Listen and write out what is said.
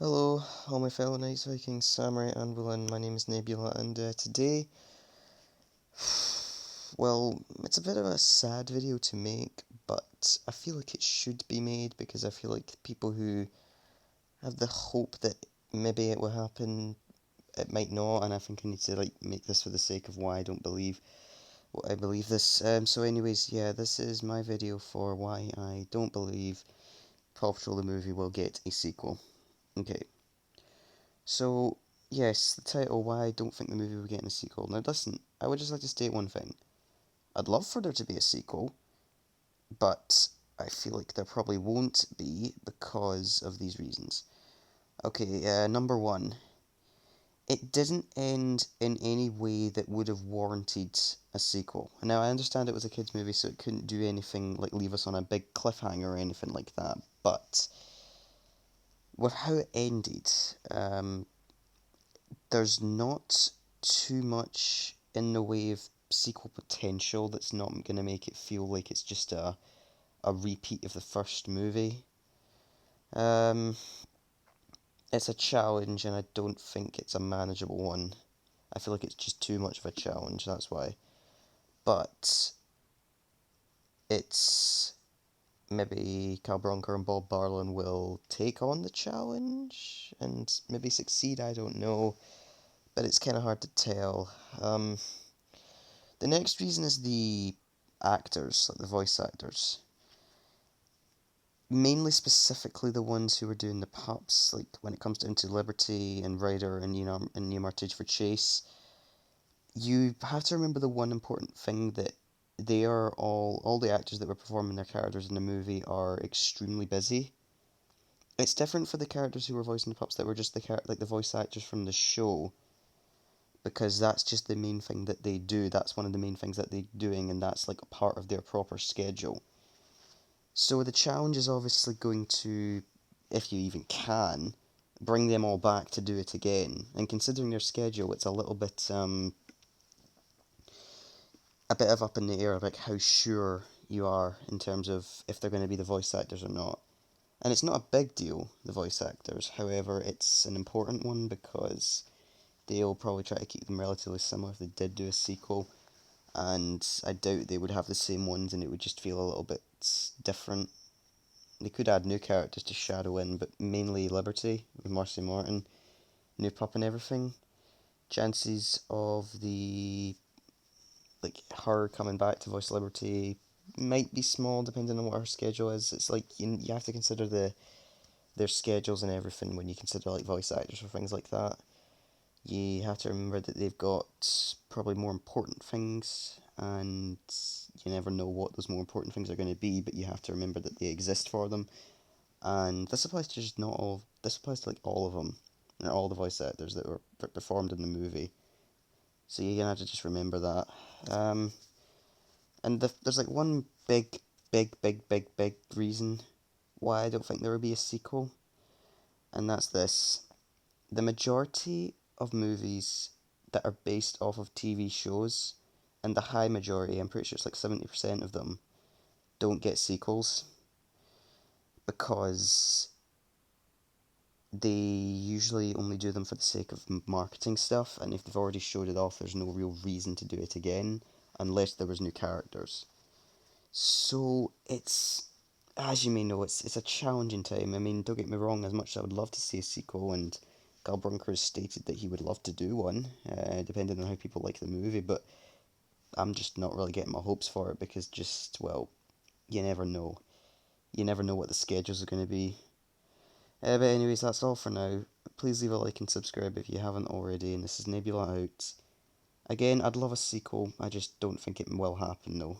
Hello, all my fellow Knights, Vikings, Samurai, and Woolen. My name is Nebula, and today, well, it's a bit of a sad video to make, but I feel like it should be made because I feel like people who have the hope that maybe it will happen, it might not, and I think I need to make this for the sake of why I don't believe what I believe this. So, anyways, yeah, this is my video for why I don't believe Paw Patrol the movie will get a sequel. Okay. So, yes, the title, why I don't think the movie will get a sequel. Now, listen, I would just like to state one thing. I'd love for there to be a sequel, but I feel like there probably won't be because of these reasons. Okay, number one, it didn't end in any way that would have warranted a sequel. Now, I understand it was a kids' movie, so it couldn't do anything like leave us on a big cliffhanger or anything like that, but with how it ended, there's not too much in the way of sequel potential that's not going to make it feel like it's just a repeat of the first movie. Um, it's a challenge, and I don't think it's a manageable one. I feel like it's just too much of a challenge, that's why. But it's maybe Brunker and Bob Barlen will take on the challenge and maybe succeed, I don't know. But it's kind of hard to tell. The next reason is the actors, like the voice actors. Mainly specifically the ones who were doing the pups, like when it comes down to Liberty and Ryder and Newmartage for Chase. You have to remember the one important thing that they are all the actors that were performing their characters in the movie are extremely busy. It's different for the characters who were voicing the pups that were just the voice actors from the show, because that's just the main thing that they do. That's one of the main things that they're doing, and that's like a part of their proper schedule. So the challenge is obviously going to, if you even can, bring them all back to do it again. And considering their schedule, it's a bit of up in the air, like how sure you are in terms of if they're going to be the voice actors or not. And it's not a big deal, the voice actors. However, it's an important one because they'll probably try to keep them relatively similar if they did do a sequel. And I doubt they would have the same ones, and it would just feel a little bit different. They could add new characters to shadow in, but mainly Liberty with Marcy Martin, new pup and everything. Chances of her coming back to voice Liberty might be small depending on what her schedule is. It's like you have to consider their schedules and everything when you consider like voice actors for things like that. You have to remember that they've got probably more important things, and you never know what those more important things are going to be, but you have to remember that they exist for them. And this applies to just not all. This applies to like all of them, and all the voice actors that were performed in the movie. So you're gonna have to just remember that. There's like one big reason why I don't think there will be a sequel, and that's this: the majority of movies that are based off of TV shows, and the high majority, I'm pretty sure it's like 70% of them, don't get sequels because they usually only do them for the sake of marketing stuff, and if they've already showed it off, there's no real reason to do it again unless there was new characters. So it's, as you may know, it's a challenging time. I mean, don't get me wrong, as much as I would love to see a sequel, and Gal Brunker has stated that he would love to do one, depending on how people like the movie, but I'm just not really getting my hopes for it because well, you never know. You never know what the schedules are going to be. But anyways, that's all for now. Please leave a like and subscribe if you haven't already, and this is Nebula out. Again, I'd love a sequel, I just don't think it will happen though.